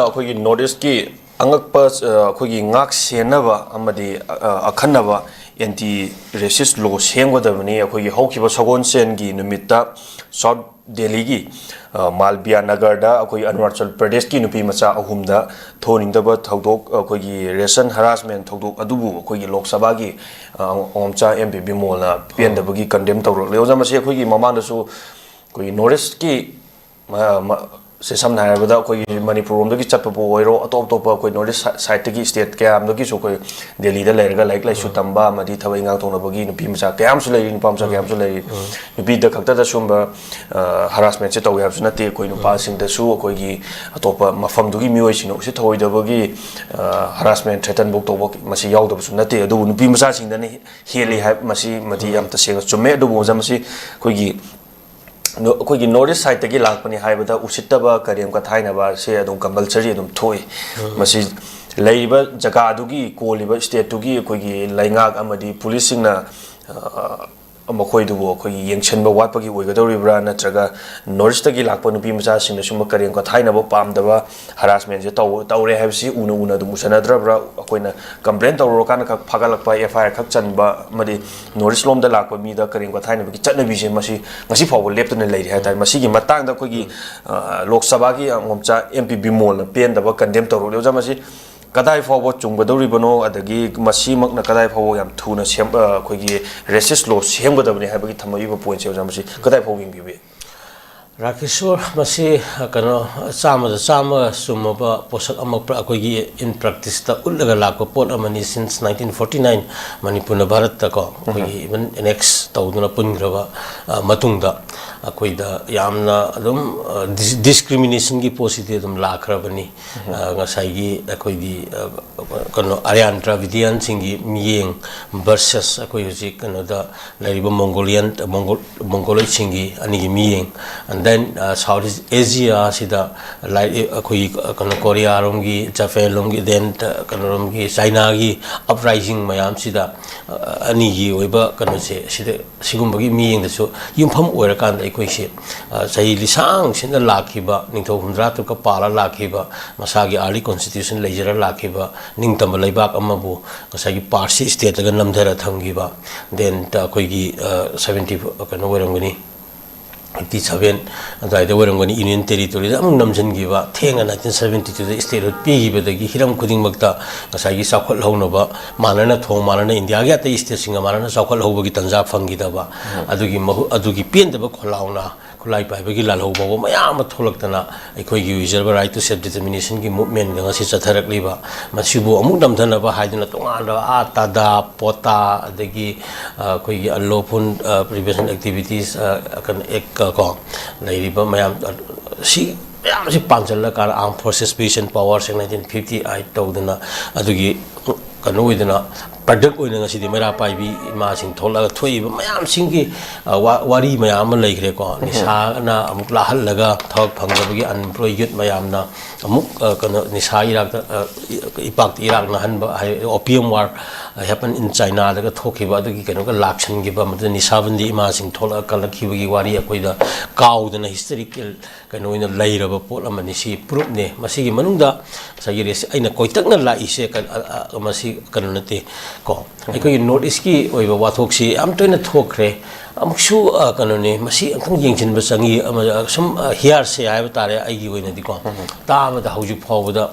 ꯑꯩꯈꯣꯏꯒꯤ ꯅꯣꯔꯠ ꯏꯁꯀꯤ ꯑꯉꯛꯄ ꯑꯩꯈꯣꯏꯒꯤ ꯉꯥꯛ ꯁꯦꯟꯅꯕ ꯑꯃꯗꯤ ꯑꯈꯟꯅꯕ ꯑꯦꯟꯇꯤ ꯔꯦꯁꯤꯁ ꯂꯣ ꯁꯦꯝꯒꯗꯕꯅꯤ ꯑꯩꯈꯣꯏꯒꯤ ꯍꯧꯈꯤꯕ ꯁꯒꯣꯜꯁꯦꯟꯒꯤ ꯅꯨꯃꯤꯠꯇ ꯁꯥꯎꯠ ꯗꯦꯜꯂꯤꯒꯤ ꯃꯥꯜꯕꯤꯌꯥ ꯅꯒꯔꯗ ꯑꯩꯈꯣꯏ ꯑꯔꯨꯅꯥꯆꯜ ꯄ꯭ꯔꯗꯦꯁꯀꯤ ꯅꯨꯄꯤ ꯃꯆꯥ ꯑꯍꯨꯝꯗ ꯊꯣꯛꯅꯤꯡꯗꯕ ꯊꯧꯗꯣꯛ ꯑꯩꯈꯣꯏꯒꯤ ꯔꯦꯁꯟ ꯍꯔꯥꯁꯃꯦꯟ ꯊꯧꯗꯣꯛ ꯑꯗꯨꯕꯨ ꯑꯩꯈꯣꯏꯒꯤ ꯂꯣꯛ ꯁꯚꯥꯒꯤ ꯉꯣꯝꯆꯥ MP ꯕꯤꯃꯣꯜꯅ ꯄꯦꯟꯗꯕꯒꯤ ꯀꯟꯗꯦꯝ ꯇꯧꯔꯛꯂꯦ ꯑꯣꯖꯥ ꯃꯁꯤ ꯑꯩꯈꯣꯏꯒꯤ ꯃꯃꯥꯡꯗꯁꯨ ꯑꯩꯈꯣꯏꯒꯤ ꯅꯣꯔꯠ ꯏꯁꯀꯤ से समझ है कोई मणिपुर चतपू ओरो अतोप अतोप कोई नॉर्थ ईस्ट साइड की स्टेट क्या कोई दिल्ली लेरगा लाइक लाइसु तंबा मदी थबई ngang तोनबगी नुपी मचा कयामसु लेरि नुपा मचा कयामसु लेरि नुपी द खक्ता द सुंबा हरासमेंट से तौ याबसु नते कोई नुपा सिंग दसु कोई अतोप मफम दुगी मियोय सिनो से थोइदबगी हरासमेंट थ्रेटन बुक तोबक मसी यावदबसु नते अदु नुपी मचा सिंग दने हेली है मसी मदी याम तसेंग चुमे अदु बोजा मसी कोई अखोई नॉर्थ ईस्ट साइड की लापनी उसितब करेम का थाइनब से कंपलसरी थोई जगह कोलिब स्टेट की लेंगाक पुलिस येंशनब वाटपगी ओइगदौरिब्रा नत्रगा नॉर्थ ईस्ट की लाप नुपी मचासिंग सुम करेम का थाइनब पामदब हरासमेंट से तौरे है उन उन मुसनद्रब्रा अखोइना कंप्लेन तौरकान फागलप FIR खक चनब नॉर्थ ईस्ट लोम लाप मीद करेम का थाइनबगी चटनबीसे मसी फाव लेप्तुना लेरि हाइतार मसीगी मतांग अखोइगी लोक सभा की ngomcha MP बिमोल पेंदब कंडेम तौरले ओजा मसी कदाई फाव चुंगदौरिबनो अदगी मसीमकना कदाई फाव याम थुना सेम अखोइगी रेसिस्ट लो सेमगदबने हाइबगी थमइबो पॉइंट से ओजा मसी कदाई फाव बिंबिबे राकेश्वर मसी कनो चाम सुमब पोषक अमक अखोइगी इन प्रैक्टिस ता उल्लगा लाको पोट अमनी सिंस 1949 मणिपुर भारत को अखोइगी इवन एनेक्स तौदुना पुनग्रबा मतुंगदा अखोइदा यामना अदुम डिस्क्रिमिनेशन की पोसिते अदुम लाखरबनी ngसाइगी अखोइगी कनो आर्यन द्रविडियन सिंगी मियेंग वर्सेस अखोइ हुजि कनोदा लरिबो मंगोलोइड सिंगी अनिगी मियेंग and then Southeast Asia sida like akhui kano Korea romgi Japan romgi then kano romgi China gi uprising mayam sida ani gi oiba kano se sida sigumbagi mi yeng da su yumpham oira kan da ikoi se sai lisang sin da lakhiba ningthau humdra tu ka pala lakhiba masagi early constitution leijera lakhiba ningtam leibak amabu ngasai gi parsi state ga namdara thamgiba then akoi gi 70 kano oirangani 87 अदाइद वरंगनी union territory दा among नमजनगिबा थेंगा 1972 दा state पीगिबदगी Hiram खुदिंगमक्ता ngसाइगी साखल हौनबा मानना थों मानना India गे अतै state सिंगा मानना साखल हौबगी तंजा फंगिदबा अदुगी पेंदबा खोलाउना खुलाई पाइबगी लालहौबो मयाम थोलक्तना अखोइगी reserve right to self determination की मूवमेंट गंगासी चथरकलिबा मसिबु अमुक दमधनबा हाइदना तोंगानदा आतादा पोता अदगी अखोइगी अनलॉफुल प्रिवेंशन एक्टिविटीज अकन एक को लेरिबा मयाम सी मयाम सी पांचल कार arm forces peace and power 1958 तौदना अदुगी कनो विदना प्रोडक्ट ओइना ngasi मेरा पाइबी मा सिंग थोला थोइबा मयाम सिंगी वारी मयाम लेखरे को निशा ना अमुक लाहल लगा थक फंगबगी अनएम्प्लॉय यूथ मयामना अमुक कनो निशा इराक इपाक इराक ना हन opium war happen in China दगा थोखिबा दगी कनो का लाक्सन गिबा मत निशा बंदी मा सिंग थोला कलखिबगी वारी अकोइदा काउदना हिस्टोरिकल कनो इन लैरबा पोल अमनि सी प्रूफ ने मसिगी मनुंगदा सगिरे अइना कोइतकना लाइसे मसी कनो नते को अखोई नॉर्थ ईस्ट की ओइबा वाथोक्सी आम तोइना थोखरे अमुकसु कनोने मसी अंखं येंचिनबा चंगी सम हियर से आइबा तारे आइगी ओइनादि को ताबदा हौजु फावदा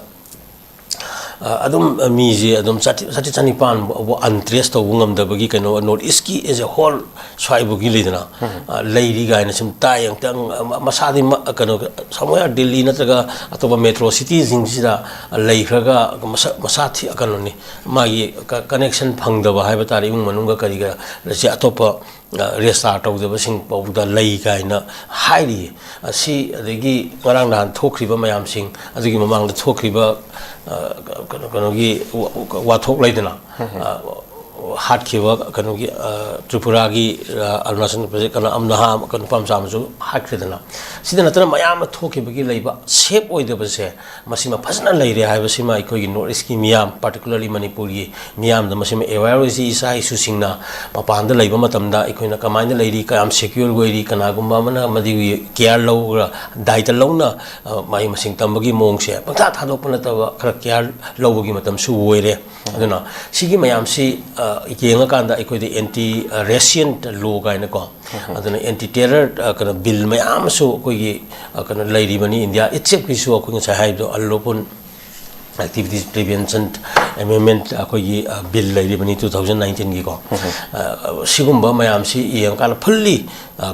अदुम मीजे अदुम साथि चानिपान अनट्रेस तो ngमदबगी कनो नॉर्थ ईस्ट की एज अ होल स्वाइबुगी लेदना लेरी गायना सम तायंग तंग मसादि कनो समवेयर दिल्ली नत्रगा अतोबा मेट्रो सिटी जिंगसिदा लेखरगा मसाथि कनोनि मागी कनेक्शन फंगदबा हाइबा तारे उंग मनुंगा करिगा रसे अतोपा रेस्टार्ट तौदबसिंग पौदा लई गायना हाइरि असि अदगी ngरang nan thokriba mayam sing adigi mamang da thokriba कनोगी वाथोक लेदना हाटखिवा कनोगी त्रिपुरागी Arunachal Pradesh कना अमनहा कन पामसामसु हाटखिदना सिदा नतना मयाम थोखिबगी लेबा सेप ओइदबसे मसिमा फजना लेरे हाइबसिमा इकोगी नॉर्थ ईस्ट की मियाम पार्टिकुलरली मणिपुरी मियाम द मसिमा एवायरोसी इसा इशू सिंगना मपान द लेबा मतमदा इकोइना कमाइन द लेरी काम सिक्योर गोइरी कनागुम्बा मना मदि केयर लौरा दायित्व लौना माइ मसिंग तंबगी मोंगसे पंथा थादोपना तब खर केयर लौबगी मतम सु ओइरे अदुना सिगी मयाम सि येंगा कांदा इकोइदि एंटी रेसिएंट लॉ गाइना को अदुना एंटी टेरर कन बिल मयाम सु कोगी कन लेरी बनी इंडिया इट्सेप किसु अखोंग साहाइदो अल्लोपुन activities prevention amendment अखोगी बिल लेरी बनी 2019 की को सिगुम्बा मयाम सि येंगा काला फुल्ली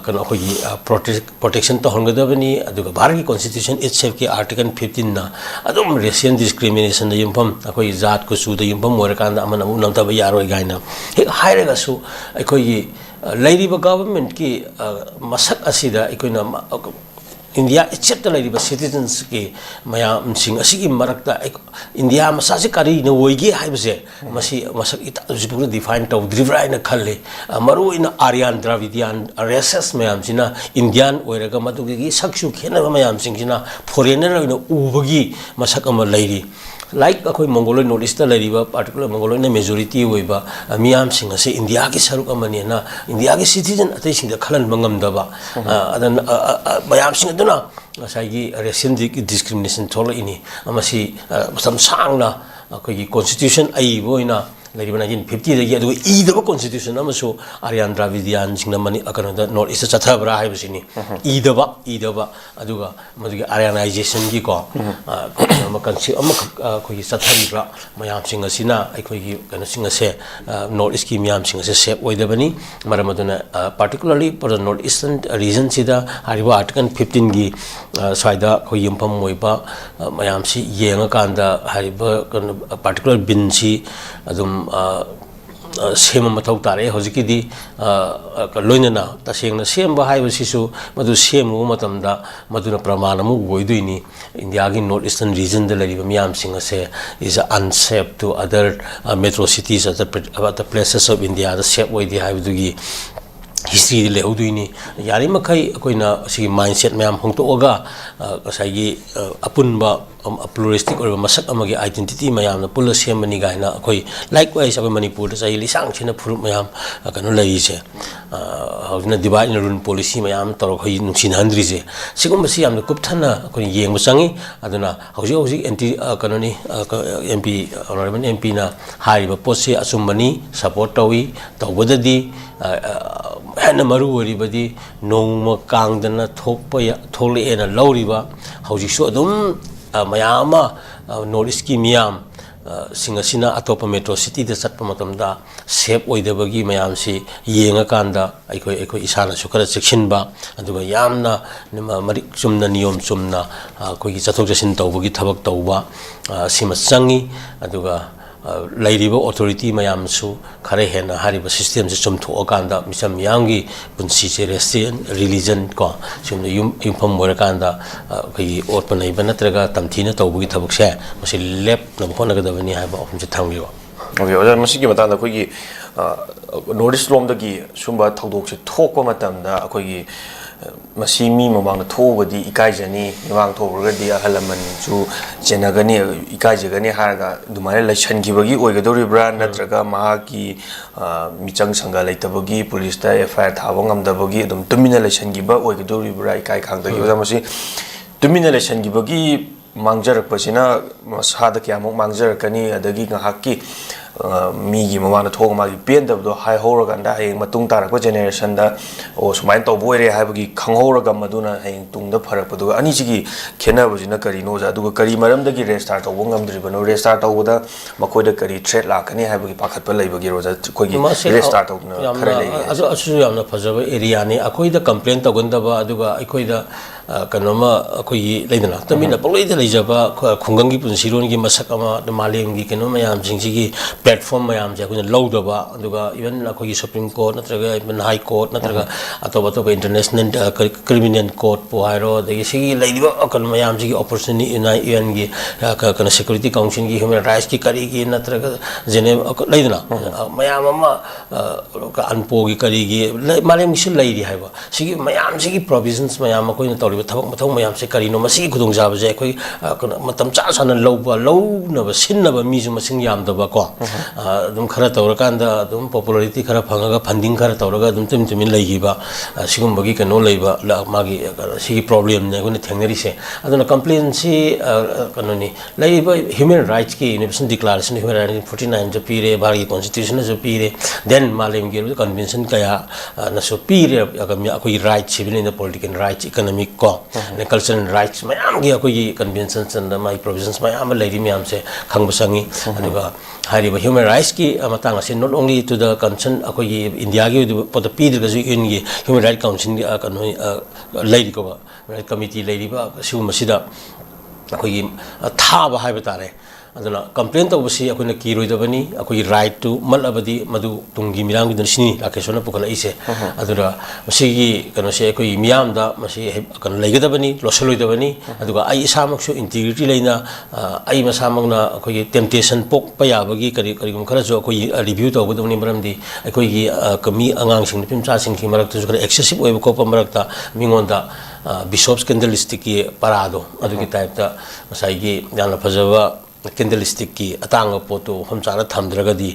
कन अखोगी प्रोटेक्शन तो होंगदबनी अदुगा भारत की कॉन्स्टिट्यूशन इट्सेप की आर्टिकल 15 ना अदुम रेसियन डिस्क्रिमिनेशन द युम्फम अखोगी जात को सु the युम्फम मोरकांदा Aman Amu नमतब यारोय गाइना hey हाइरेगासु अखोगी लेरीब government की मसक असिदा इकोइना इंडिया इच्छत लेरीब सिटीजन्स की मयाम सिंग असिगी मरकता इंडिया मसासे करी न ओइगे हाइबसे मसी मसक इता जुपुर डिफाइन तौद्रिब्रा इन खल्ले मरु इन आर्यन द्राविडियन रेसेस मयाम सिना इंडियन ओइरगा मदुगी सक्सु खेना मयाम सिंग सिना फॉरेनर इन उबगी मसक अम लेरी लाइक अखोई मंगोलोई नॉर्थ ईस्ट लेरीबा पार्टिकुलर मंगोलोई ने मेजॉरिटी होइबा मियाम सिंग असे इंडिया की सरुक अमनी ना इंडिया की सिटीजन अतै सिंग खलन मंगमदबा अदन मयाम सिंग अदुना साइगी रेसियन डिस्क्रिमिनेशन थोलइनी अमसी सम सांगना अखोई कॉन्स्टिट्यूशन आई बोइना लेरीब 1950 दगी अदु ईदब कॉन्स्टिट्यूशन अमसो आर्यन द्राविडियन सिंग मनी अकनदा नॉर्थ ईस्ट चथबरा हाइबसिनी ईदब अदुगा मदुगी आर्यनाइजेशन की को कंसी अखोगी चथरिब्रा मयाम सिंग असिना अखोगी कन सिंग असे नॉर्थ ईस्ट की मियाम सिंग असे सेफ ओइदबनी मरमदुना particularly for the north eastern region सिदा हारिबा आर्टिकल 15 की स्वाइदा खोई यमफम मोइबा मयाम सि येंगा कांदा हारिबा पार्टिकुलर बिन सि अदुम सेम मथौ तारे हजिकिदी लोइनना तसेंगना सेमबा हाइबसिसु मदु सेमु मतमदा मदुना प्रमाणमु गोइदुइनी इंडिया की नॉर्थ ईस्टर्न रीजन द लेरिबा मियाम सिंग असे is unsafe to other metro cities other places of India द सेफ ओइदि हाइबदुगी हिस्ट्री लेहुदुइनी यारी मखै अकोइना सि माइंडसेट मैम होंतोगा असाई अपुनबा प्लुरिस्टिक और मसक अमगे आइडेंटिटी मैम पुल सेमनी गाइना अखोई लाइक वाइज अब मणिपुर चाहि लिसांग छिन फुरुप मैम कनो लैसे हौजना डिवाइड इन रूल पॉलिसी मैम तौर खै नुसिन हंद्रिजे सिगुम बसी याम कुपथना अखोई येंग बसंगी अदुना हौजी हौजी एंटी कनोनी एमपी ऑनरेबल एमपी ना हारिबा पोसे असुमनी सपोर्ट तौई तौबददी हेन मरु ओरिबदी नोंम कांगदना थोलेना लौरिबा हौजिसु अदुम मयाम नॉर्थ ईस्ट की मियाम सिंगसिना अतोप metro city the Chatap मतमदा safe ओइदबगी मयाम सि येंगा कांदा अखोई इसाना सुखरा चेक्सिनबा अदुगा यामना मरि चुमना नियम चुमना अखोई चथोक चसिन तौबगी थबक तौबा सिमा चंगी अदुगा लेरिबा ऑथोरिटी मयामसु खरे हेना हारिबा सिस्टम से चुमथोकांदा मिसम यांगी पुंसी से रेस्टियन रिलीजन को सिम युमफम मोरकांदा कई ओपनैबा नत्रगा तमथीना तौबगी थबकसे मसे लेप नमहोनगदबनी हाइबा अफम से थांगियो ओके ओजर मसिगी बताना अखोगी नॉर्थ ईस्ट लोमदगी सुंबा थौदोकसे थोकपा मतमदा अखोगी मसी मी ममांग थोबदी इकाइजनी ममांग थोबरगदी अहलमन जु जेनगनी इकाइजगनी हारगा दुमाने लैछनगिबगी ओइगदोरिब्रा नत्रगा माकी मिचंग संगा लैतबगी पुलिसता एफआईआर थाबो ngamdabagi adum tumina लैछनगिबा ओइगदोरिब्रा इकाइ खांगदगी ओजा मसी tumina लैछनगिबगी मांगजरकपसिना मसादा क्यामो मांगजरकनी अदगी ngahaki मीगी ममाना थोग मागी पेंदबदो हाय होरगंदा हेंग मतुंग तारक जेनेरेशन दा ओ सुमाइन तौबोइरे हाइबगी खंगहोरगा मदुना हेंग तुंगदा फरकपदो अनिसिगी खेनाबजिना करिनो जा दुगा करि मरमदगी रेस्टार्ट तौबो ngamद्रिबनो रेस्टार्ट तौबदा मखोइदा करि थ्रेट लाकनी हाइबगी पाखतपा लैबगी रोजा कोइगी रेस्टार्ट तौबना खरे लै असु यामना फजबा एरिया ने अखोइदा complain तौगंदबा अदुगा अखोइदा kanoma akoi leidana tamina polai de leijaba khungang gi punsiron gi masak ama malem gi kanoma mayam jingji gi platform mayam ja kun lowdaba aduga even akoi supreme court natraga even high court natraga atoba international criminal court po hairo de sigi leidiba kan mayam ji opportunity UN gi kana security council gi human rights ki kari gi natraga jene leidana mayam ama ka anpo gi kari gi malem gi leidi haiba sigi mayam ji provisions mayam ko ina tawli thabak mathau mayam se kari no masi khudung jaba je koi matam cha sana lowba low na ba sin na ba mi ju masing yam da ba ko dum khara tawra kanda dum popularity khara phangaga funding khara tawraga dum tim leigi ba sigum bagi kano leiba la magi sigi problem ne ko ne thengneri se aduna complaint si kano ni leiba human rights ki universal declaration human rights 49 jo pire bharati constitution jo pire then malem gi convention kaya na so pire akoi rights civil and political rights economic ko ne cultural rights mayam gi akoi conventions and my provisions mayam leidi mayam se khangba sangi aduga hariba human rights ki amatang ase not only to the concern akoi India gi pot pidra ga UN gi human rights council kano leidi ko right committee leidi ba siu masida akoi thaba haiba tare aduna complaint of si akoi na kiroi da bani akoi right to mal abadi madu tungi milang gi sini lakesona pukala ise adura masigi kano se akoi miyam da masi kan leiga da bani losoloi da bani aduga ai samak su integrity leina ai masamang na akoi temptation pok paya bagi kari gum khara jo akoi review to budum ni maram di akoi gi kami angang sing pim cha sing ki marak tu excessive oi ko pamarak ta mingonda bishops candlestick ki parado adugi type ta masai gi yana phajaba candlestick ki atang poto hamchara thamdragadi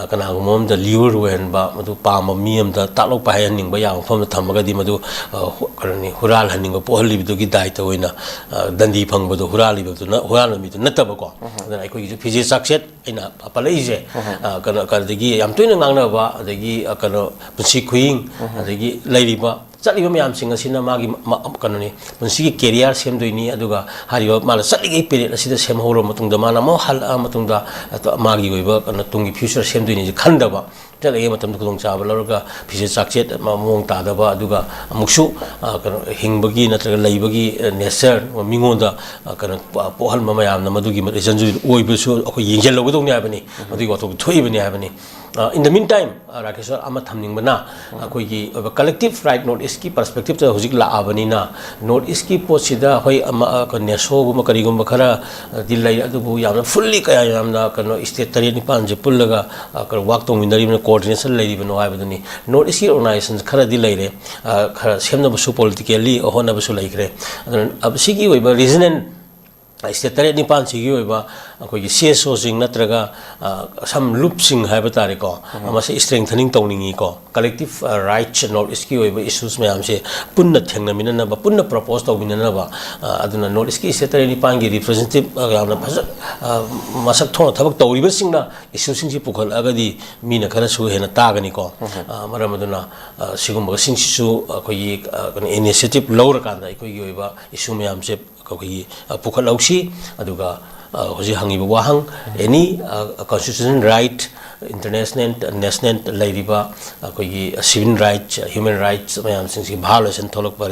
kana gumom da liur wen ba madu pam miam da talok pa hayan ning ba yang phom thamagadi madu karani hural haning ko pohli bidu gi dai to hoina dandi phang bodu hurali bidu na hural mi tu nataba ko da ai ko gi phiji success ina apalai je kana kardagi yam tuina ngangna ba adagi kana punsi khuing adagi lairi ba chali mayam sing asina magi kanoni punsi career sem doini aduga hariba mala chali gi period asida sem horo matung da mana mo hal matung da magi goiba kana tungi future sem doini khanda ba chali gi matam khudong cha ba lorga phiji success ma mong ta da ba aduga amuksu kana hingbagi natraga leibagi nature mingonda kana pohal mayam na madugi reason oibusu akoi yingjel logdong ni abani adugi wato thoi bani abani in the meantime rakeshwar ama thamning bana akoi gi collective right note iski perspective ta hojik la abani na note iski posida hoi ama neso gum kari gum khara dillai adubu yamna fully kaya yamna kano state tari ni pan je pullaga kar work tong mindari na coordination lei bano habaduni note iski organizations khara dillai re khara semna bu politically ohona bu laikre ab sigi oi ba reason state tari ni pan sigi oi ba akoi gi CSO sing natraga some loop sing haiba tare ko amase strengthening tawningi ko collective rights note iski oi ba issues me amse punna thengna minana ba punna propose taw minana ba aduna note iski state tari ni pan gi representative na phasa masak thona thabak tawriba singna issue sing si pukhal agadi mina khara su hena tagani ko maram aduna sigum sing su akoi initiative lawra kanda akoi gi oi ba issue me amse koi pukhal ausi aduga hoji hangi wahang any constitutional right international national lairiba koi civil rights human rights mayam sing violation tholok ba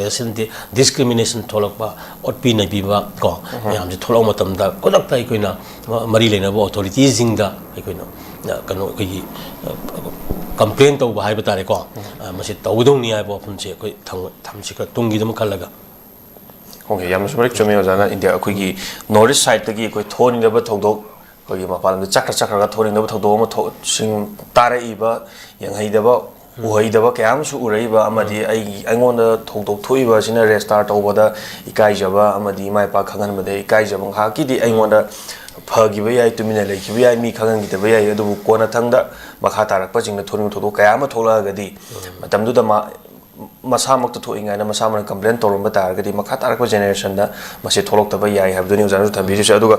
discrimination tholok ba otpi na biba ko mayam je tholok matam da kodak tai koina mari lena bo authorities sing da koina kano koi complaint to ba hai batare ko masi tawdong ni ai bo phunche koi thamsi ka tungi dum khalaga okay yam sumrik chome ojana India akoi gi north side tagi akoi thoni da ba thodok koi gi mapal da chakra ga thoni da ba thodok ma sing tare iba yang hai da ba uhai da ba kyam su urai ba amadi ai angon da thodok thoi ba sina restart to ba da ikai jaba amadi mai pa khangan ma de ikai jaba ha ki di angon da phagi ba yai tumina lai ki ba yai mi khangan gi da ba yai adu ko na thang da makha tarak pa jing na thoni thodok kaya ma thola ga di matam du da ma masamak to inga na masama complaint to rumba tar gadi makha tarak generation da masi tholok ta ba yai have duni ujanu thabi ju aduga